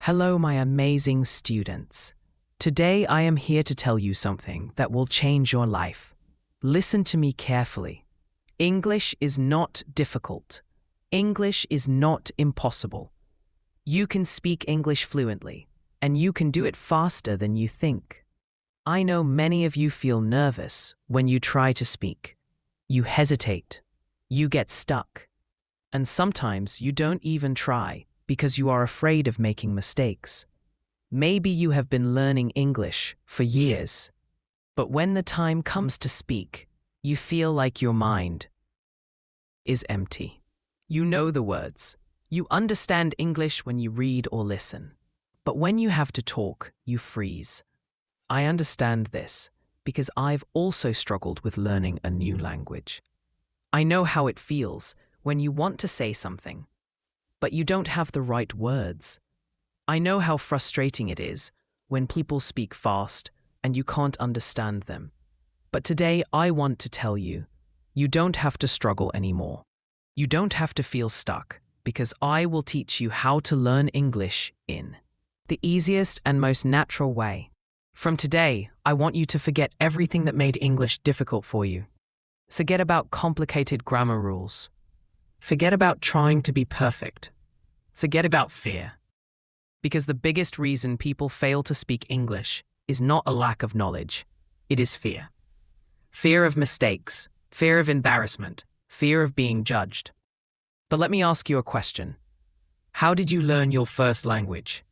Hello, my amazing students. Today I am here to tell you something that will change your life. Listen to me carefully. English is not difficult. English is not impossible. You can speak English fluently, and you can do it faster than you think. I know many of you feel nervous when you try to speak. You hesitate. You get stuck. And sometimes you don't even try because you are afraid of making mistakes. Maybe you have been learning English for years, but when the time comes to speak, you feel like your mind is empty. You know the words. You understand English when you read or listen. But when you have to talk, you freeze. I understand this because I've also struggled with learning a new language. I know how it feels when you want to say something, but you don't have the right words. I know how frustrating it is when people speak fast and you can't understand them. But today I want to tell you, you don't have to struggle anymore. You don't have to feel stuck because I will teach you how to learn English in the easiest and most natural way. From today, I want you to forget everything that made English difficult for you. Forget about complicated grammar rules. Forget about trying to be perfect. Forget about fear. Because the biggest reason people fail to speak English is not a lack of knowledge. It is fear. Fear of mistakes, fear of embarrassment, fear of being judged. But let me ask you a question. How did you learn your first language?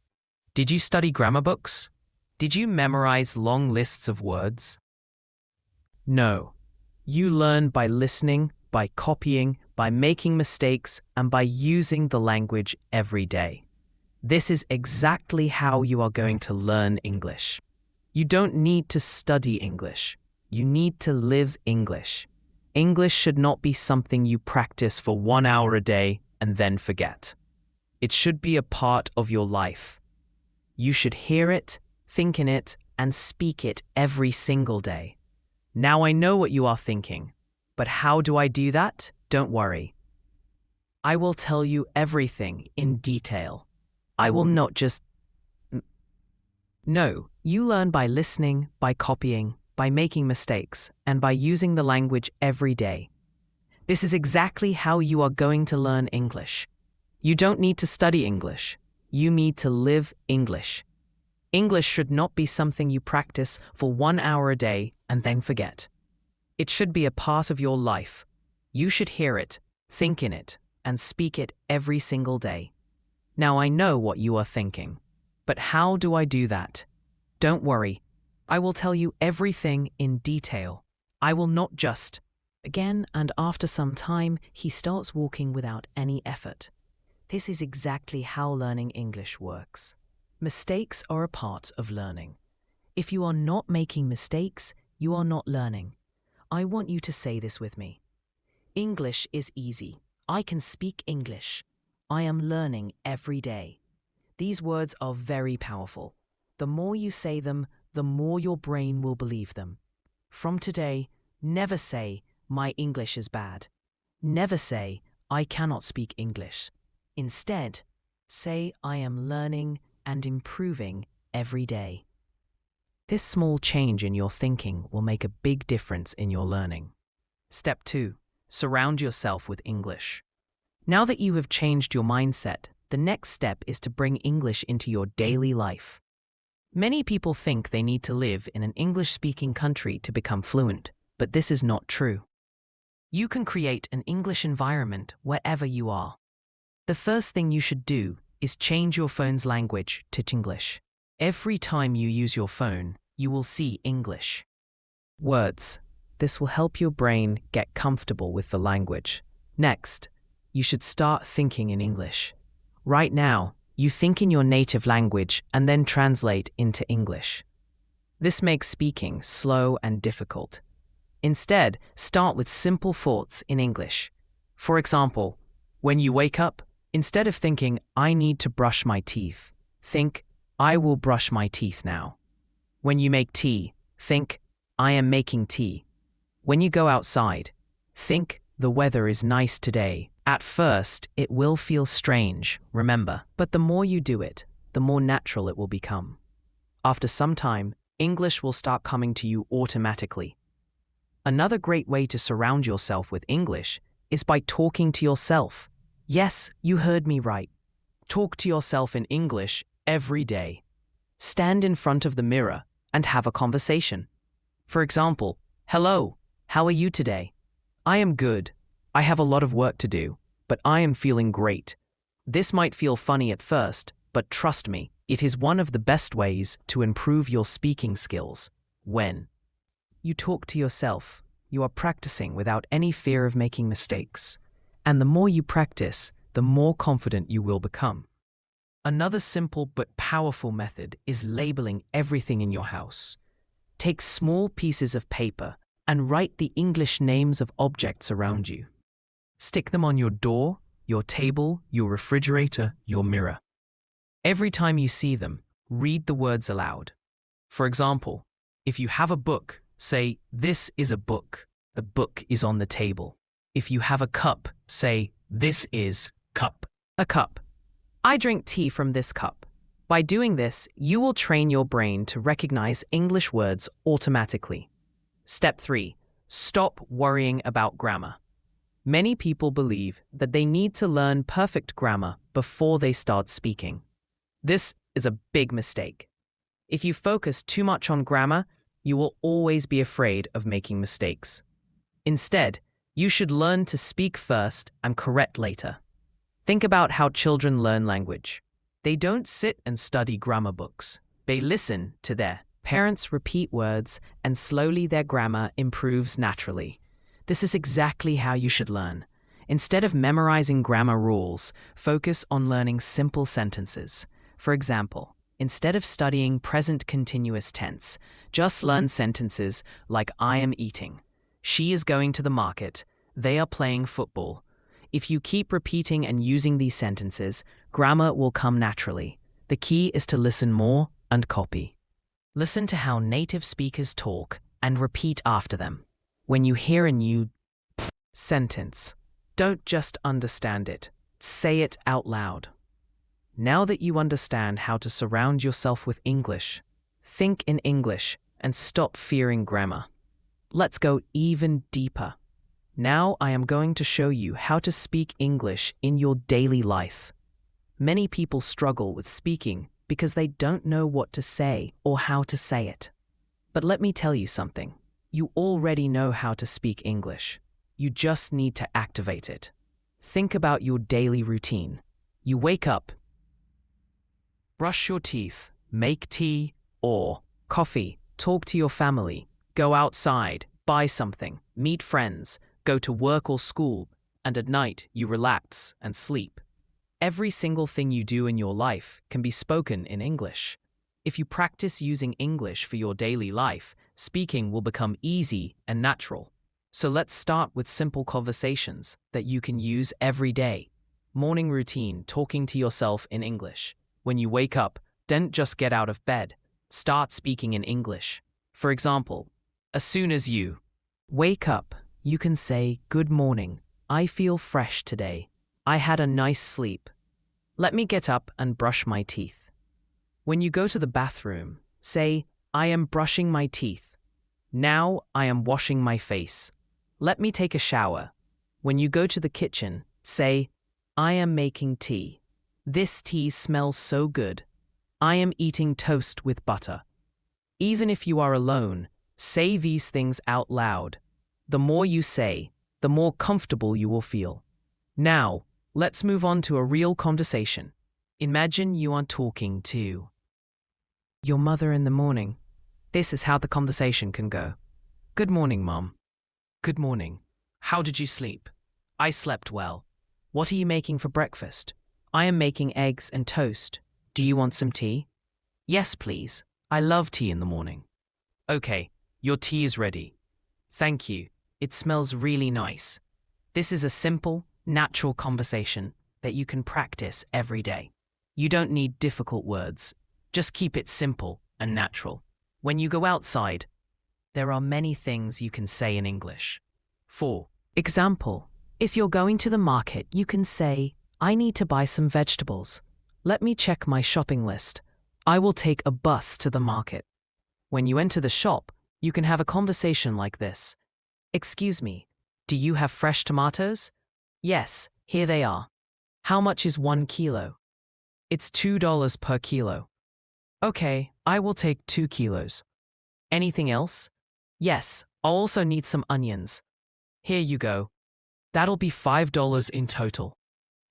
Did you study grammar books? Did you memorize long lists of words? No. You learn by listening, by copying, by making mistakes, and by using the language every day. This is exactly how you are going to learn English. You don't need to study English. You need to live English. English should not be something you practice for 1 hour a day and then forget. It should be a part of your life. You should hear it, think in it, and speak it every single day. Now I know what you are thinking, but how do I do that? Don't worry. I will tell you everything in detail. I will not just... No, you learn by listening, by copying, by making mistakes, and by using the language every day. This is exactly how you are going to learn English. You don't need to study English. You need to live English. English should not be something you practice for 1 hour a day and then forget. It should be a part of your life. You should hear it, think in it, and speak it every single day. Now I know what you are thinking, but how do I do that? Don't worry. I will tell you everything in detail. I will not just... Again, and after some time, he starts walking without any effort. This is exactly how learning English works. Mistakes are a part of learning. If you are not making mistakes, you are not learning. I want you to say this with me. English is easy. I can speak English. I am learning every day. These words are very powerful. The more you say them, the more your brain will believe them. From today, never say, my English is bad. Never say, I cannot speak English. Instead, say, I am learning and improving every day. This small change in your thinking will make a big difference in your learning. Step 2. Surround yourself with English. Now that you have changed your mindset, the next step is to bring English into your daily life. Many people think they need to live in an English-speaking country to become fluent, but this is not true. You can create an English environment wherever you are. The first thing you should do is change your phone's language to English. Every time you use your phone, you will see English words. This will help your brain get comfortable with the language. Next, you should start thinking in English. Right now, you think in your native language and then translate into English. This makes speaking slow and difficult. Instead, start with simple thoughts in English. For example, when you wake up, instead of thinking, I need to brush my teeth, think, I will brush my teeth now. When you make tea, think, I am making tea. When you go outside, think, the weather is nice today. At first, it will feel strange, remember, but the more you do it, the more natural it will become. After some time, English will start coming to you automatically. Another great way to surround yourself with English is by talking to yourself. Yes, you heard me right. Talk to yourself in English every day. Stand in front of the mirror and have a conversation. For example, "Hello, how are you today?" "I am good. I have a lot of work to do, but I am feeling great." This might feel funny at first, but trust me, it is one of the best ways to improve your speaking skills. When you talk to yourself, you are practicing without any fear of making mistakes. And the more you practice, the more confident you will become. Another simple but powerful method is labeling everything in your house. Take small pieces of paper and write the English names of objects around you. Stick them on your door, your table, your refrigerator, your mirror. Every time you see them, read the words aloud. For example, if you have a book, say, "This is a book. The book is on the table." If you have a cup, say, "This is cup." A cup. "I drink tea from this cup." By doing this, you will train your brain to recognize English words automatically. Step 3. Stop worrying about grammar. Many people believe that they need to learn perfect grammar before they start speaking. This is a big mistake. If you focus too much on grammar, you will always be afraid of making mistakes. Instead, you should learn to speak first and correct later. Think about how children learn language. They don't sit and study grammar books. They listen to their parents repeat words, and slowly their grammar improves naturally. This is exactly how you should learn. Instead of memorizing grammar rules, focus on learning simple sentences. For example, instead of studying present continuous tense, just learn sentences like "I am eating," "She is going to the market," "They are playing football." If you keep repeating and using these sentences, grammar will come naturally. The key is to listen more and copy. Listen to how native speakers talk and repeat after them. When you hear a new sentence, don't just understand it, say it out loud. Now that you understand how to surround yourself with English, think in English and stop fearing grammar. Let's go even deeper. Now I am going to show you how to speak English in your daily life. Many people struggle with speaking because they don't know what to say or how to say it. But let me tell you something. You already know how to speak English. You just need to activate it. Think about your daily routine. You wake up, brush your teeth, make tea or coffee, talk to your family, go outside, buy something, meet friends, go to work or school, and at night you relax and sleep. Every single thing you do in your life can be spoken in English. If you practice using English for your daily life, speaking will become easy and natural. So let's start with simple conversations that you can use every day. Morning routine, talking to yourself in English. When you wake up, don't just get out of bed. Start speaking in English. For example, as soon as you wake up, you can say, "Good morning. I feel fresh today. I had a nice sleep. Let me get up and brush my teeth." When you go to the bathroom, say, "I am brushing my teeth. Now I am washing my face. Let me take a shower." When you go to the kitchen, say, "I am making tea. This tea smells so good. I am eating toast with butter." Even if you are alone, say these things out loud. The more you say, the more comfortable you will feel. Now, let's move on to a real conversation. Imagine you are talking to your mother in the morning. This is how the conversation can go. "Good morning, Mom." "Good morning. How did you sleep?" "I slept well." "What are you making for breakfast?" "I am making eggs and toast. Do you want some tea?" "Yes, please. I love tea in the morning." "Okay, your tea is ready." "Thank you. It smells really nice." This is a simple, natural conversation that you can practice every day. You don't need difficult words. Just keep it simple and natural. When you go outside, there are many things you can say in English. For example, if you're going to the market, you can say, "I need to buy some vegetables." Let me check my shopping list. I will take a bus to the market. When you enter the shop, you can have a conversation like this. Excuse me, do you have fresh tomatoes? Yes, here they are. How much is 1 kilo? It's $2 per kilo. Okay, I will take 2 kilos. Anything else? Yes, I'll also need some onions. Here you go. That'll be $5 in total.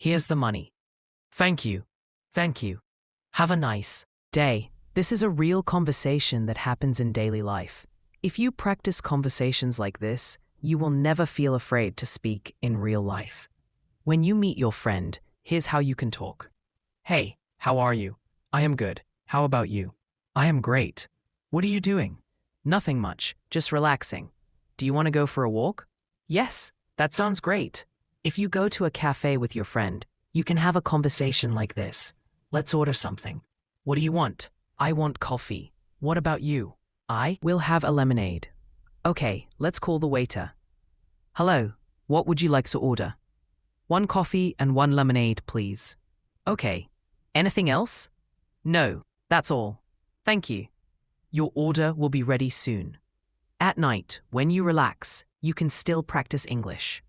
Here's the money. Thank you. Thank you. Have a nice day. This is a real conversation that happens in daily life. If you practice conversations like this, you will never feel afraid to speak in real life. When you meet your friend, here's how you can talk. Hey, how are you? I am good. How about you? I am great. What are you doing? Nothing much, just relaxing. Do you want to go for a walk? Yes, that sounds great. If you go to a cafe with your friend, you can have a conversation like this. Let's order something. What do you want? I want coffee. What about you? I will have a lemonade. Okay, let's call the waiter. Hello, what would you like to order? 1 coffee and 1 lemonade, please. Okay. Anything else? No, that's all. Thank you. Your order will be ready soon. At night, when you relax, you can still practice English.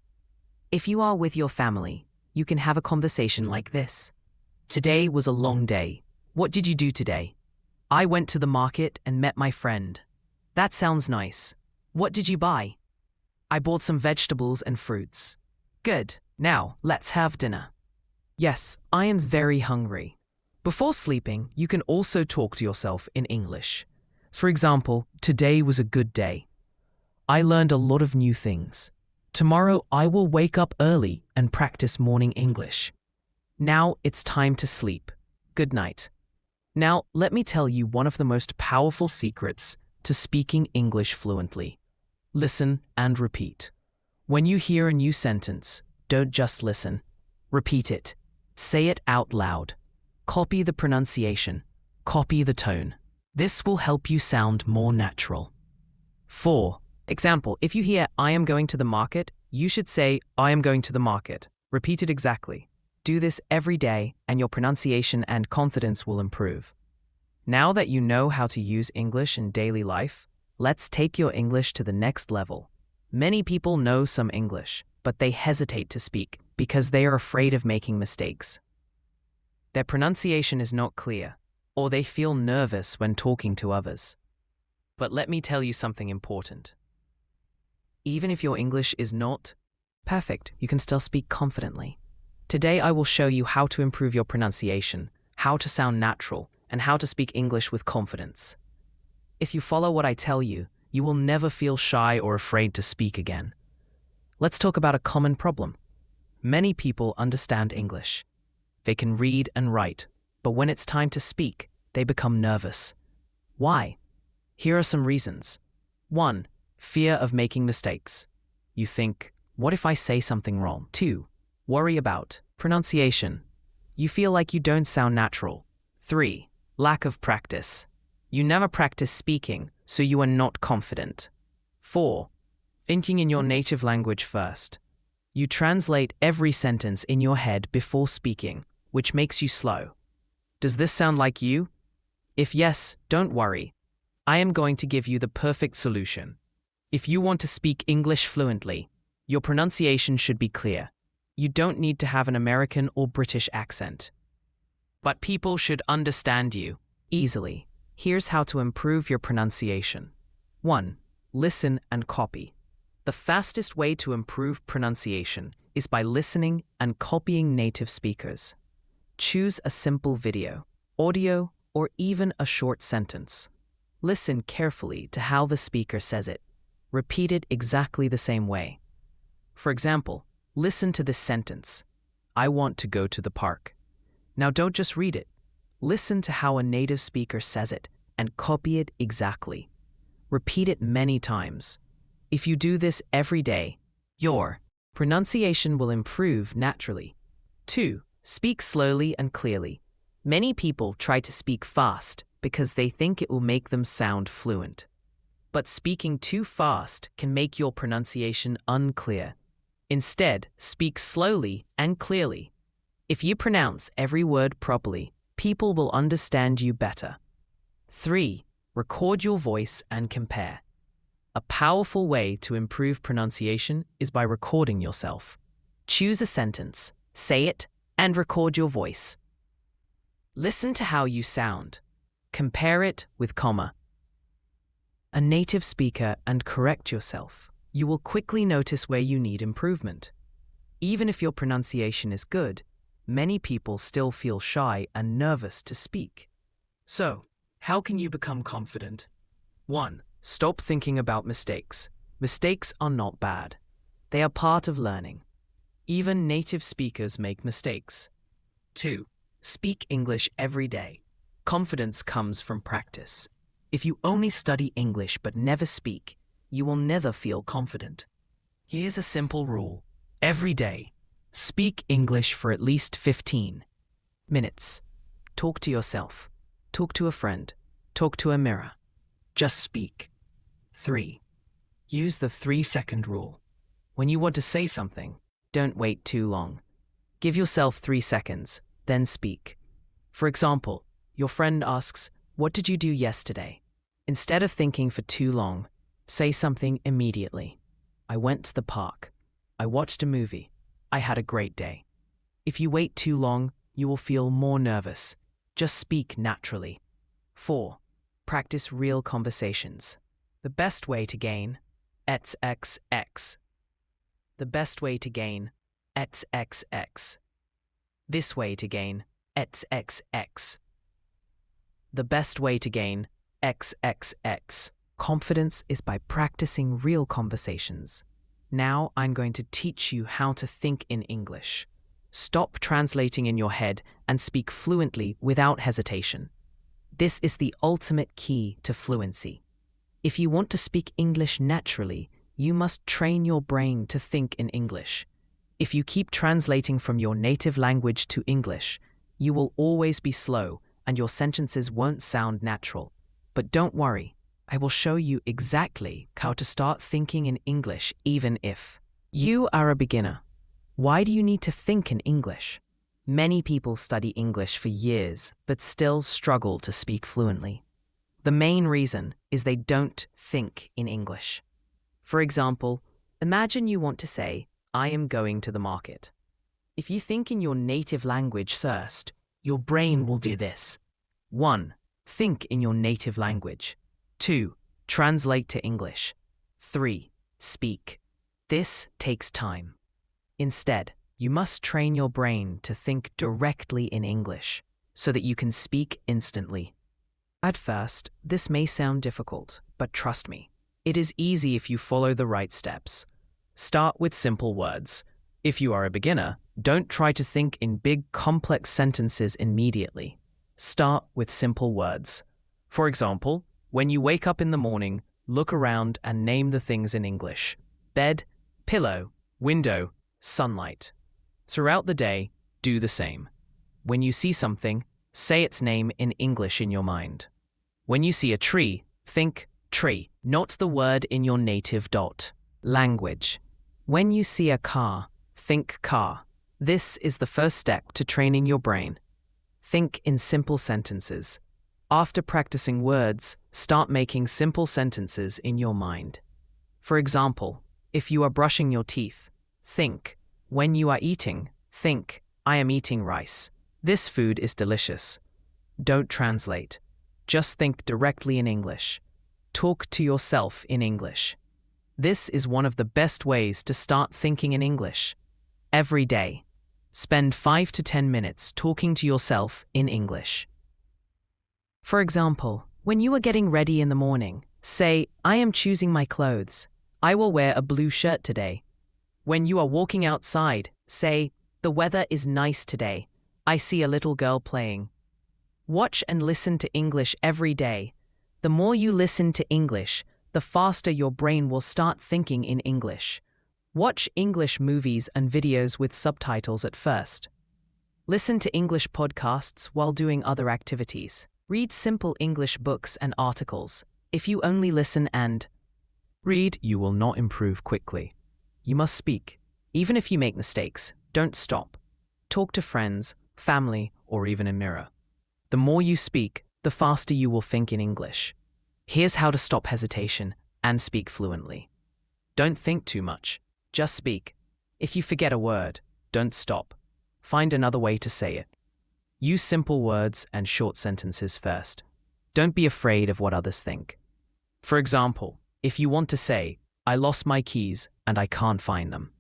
If you are with your family, you can have a conversation like this. Today was a long day. What did you do today? I went to the market and met my friend. That sounds nice. What did you buy? I bought some vegetables and fruits. Good. Now, let's have dinner. Yes, I am very hungry. Before sleeping, you can also talk to yourself in English. For example, today was a good day. I learned a lot of new things. Tomorrow I will wake up early and practice morning English. Now it's time to sleep. Good night. Now, let me tell you one of the most powerful secrets to speaking English fluently. Listen and repeat. When you hear a new sentence, don't just listen. Repeat it. Say it out loud. Copy the pronunciation. Copy the tone. This will help you sound more natural. 4. Example, if you hear, I am going to the market, you should say, I am going to the market. Repeat it exactly. Do this every day, and your pronunciation and confidence will improve. Now that you know how to use English in daily life, let's take your English to the next level. Many people know some English, but they hesitate to speak because they are afraid of making mistakes. Their pronunciation is not clear, or they feel nervous when talking to others. But let me tell you something important. Even if your English is not perfect, you can still speak confidently. Today I will show you how to improve your pronunciation, how to sound natural, and how to speak English with confidence. If you follow what I tell you, you will never feel shy or afraid to speak again. Let's talk about a common problem. Many people understand English. They can read and write, but when it's time to speak, they become nervous. Why? Here are some reasons. 1. Fear of making mistakes. You think, what if I say something wrong? 2. Worry about pronunciation. You feel like you don't sound natural. 3. Lack of practice. You never practice speaking, so you are not confident. 4. Thinking in your native language first. You translate every sentence in your head before speaking, which makes you slow. Does this sound like you? If yes, don't worry. I am going to give you the perfect solution. If you want to speak English fluently, your pronunciation should be clear. You don't need to have an American or British accent. But people should understand you easily. Here's how to improve your pronunciation. 1. Listen and copy. The fastest way to improve pronunciation is by listening and copying native speakers. Choose a simple video, audio, or even a short sentence. Listen carefully to how the speaker says it. Repeat it exactly the same way. For example, listen to this sentence. I want to go to the park. Now don't just read it. Listen to how a native speaker says it and copy it exactly. Repeat it many times. If you do this every day, your pronunciation will improve naturally. 2. Speak slowly and clearly. Many people try to speak fast because they think it will make them sound fluent. But speaking too fast can make your pronunciation unclear. Instead, speak slowly and clearly. If you pronounce every word properly, People will understand you better. 3. Record your voice and compare. A powerful way to improve pronunciation is by recording yourself. Choose a sentence, say it, and record your voice. Listen to how you sound. Compare it with comma. A native speaker and correct yourself. You will quickly notice where you need improvement. Even if your pronunciation is good, many people still feel shy and nervous to speak. So, how can you become confident? 1. Stop thinking about mistakes. Mistakes are not bad. They are part of learning. Even native speakers make mistakes. 2. Speak English every day. Confidence comes from practice. If you only study English but never speak, you will never feel confident. Here's a simple rule. Every day, speak English for at least 15 minutes. Talk to yourself. Talk to a friend. Talk to a mirror. Just speak. 3. Use the 3-second rule. When you want to say something, don't wait too long. Give yourself 3 seconds, then speak. For example, your friend asks, "What did you do yesterday?" Instead of thinking for too long, say something immediately. "I went to the park. I watched a movie. I had a great day." If you wait too long, you will feel more nervous. Just speak naturally. 4. Practice real conversations. The best way to gain XXX. The best way to gain XXX. This way to gain XXX. The best way to gain XXX. Confidence is by practicing real conversations. Now I'm going to teach you how to think in English. Stop translating in your head and speak fluently without hesitation. This is the ultimate key to fluency. If you want to speak English naturally, you must train your brain to think in English. If you keep translating from your native language to English, you will always be slow and your sentences won't sound natural. But don't worry, I will show you exactly how to start thinking in English even if you are a beginner. Why do you need to think in English? Many people study English for years but still struggle to speak fluently. The main reason is they don't think in English. For example, imagine you want to say, "I am going to the market." If you think in your native language first, your brain will do this. 1. Think in your native language. 2. Translate to English. 3. Speak. This takes time. Instead, you must train your brain to think directly in English so that you can speak instantly. At first, this may sound difficult, but trust me, it is easy if you follow the right steps. Start with simple words. If you are a beginner, don't try to think in big, complex sentences immediately. Start with simple words. For example, when you wake up in the morning, look around and name the things in English. Bed, pillow, window, sunlight. Throughout the day, do the same. When you see something, say its name in English in your mind. When you see a tree, think tree, not the word in your native language. When you see a car, think car. This is the first step to training your brain. Think in simple sentences. After practicing words, start making simple sentences in your mind. For example, if you are brushing your teeth, think, when you are eating, think, I am eating rice. This food is delicious. Don't translate. Just think directly in English. Talk to yourself in English. This is one of the best ways to start thinking in English. Every day, spend 5 to 10 minutes talking to yourself in English. For example, when you are getting ready in the morning, say, I am choosing my clothes. I will wear a blue shirt today. When you are walking outside, say, the weather is nice today. I see a little girl playing. Watch and listen to English every day. The more you listen to English, the faster your brain will start thinking in English. Watch English movies and videos with subtitles at first. Listen to English podcasts while doing other activities. Read simple English books and articles. If you only listen and read, you will not improve quickly. You must speak. Even if you make mistakes, don't stop. Talk to friends, family, or even a mirror. The more you speak, the faster you will think in English. Here's how to stop hesitation and speak fluently. Don't think too much. Just speak. If you forget a word, don't stop. Find another way to say it. Use simple words and short sentences first. Don't be afraid of what others think. For example, if you want to say, "I lost my keys and I can't find them,"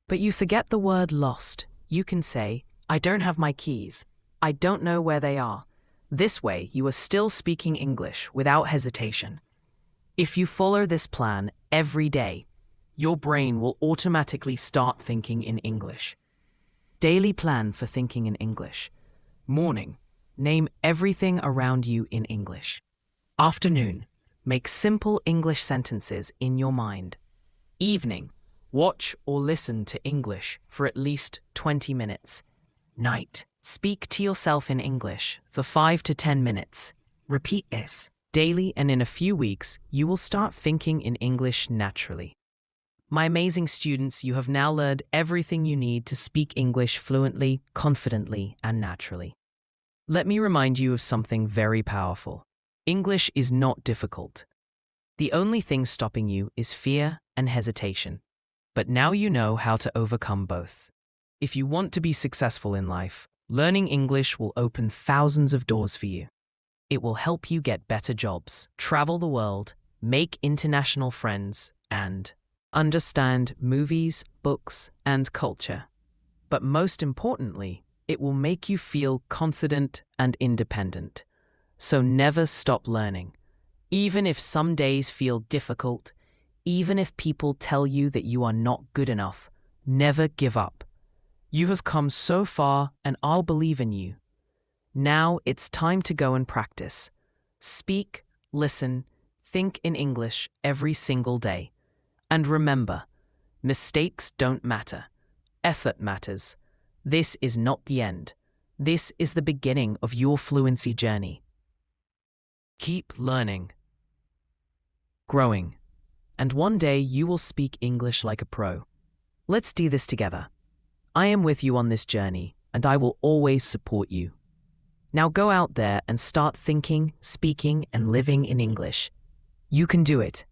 but you forget the word lost, you can say, "I don't have my keys. I don't know where they are." This way, you are still speaking English without hesitation. If you follow this plan every day, your brain will automatically start thinking in English. Daily plan for thinking in English. Morning, name everything around you in English. Afternoon, make simple English sentences in your mind. Evening, watch or listen to English for at least 20 minutes. Night, speak to yourself in English for 5 to 10 minutes. Repeat this daily, and in a few weeks, you will start thinking in English naturally. My amazing students, you have now learned everything you need to speak English fluently, confidently, and naturally. Let me remind you of something very powerful. English is not difficult. The only thing stopping you is fear and hesitation. But now you know how to overcome both. If you want to be successful in life, learning English will open thousands of doors for you. It will help you get better jobs, travel the world, make international friends, and understand movies, books, and culture. But most importantly, it will make you feel confident and independent. So never stop learning. Even if some days feel difficult, even if people tell you that you are not good enough, never give up. You have come so far, and I'll believe in you. Now it's time to go and practice. Speak, listen, think in English every single day. And remember, mistakes don't matter. Effort matters. This is not the end. This is the beginning of your fluency journey. Keep learning, growing, and one day you will speak English like a pro. Let's do this together. I am with you on this journey, and I will always support you. Now go out there and start thinking, speaking, and living in English. You can do it.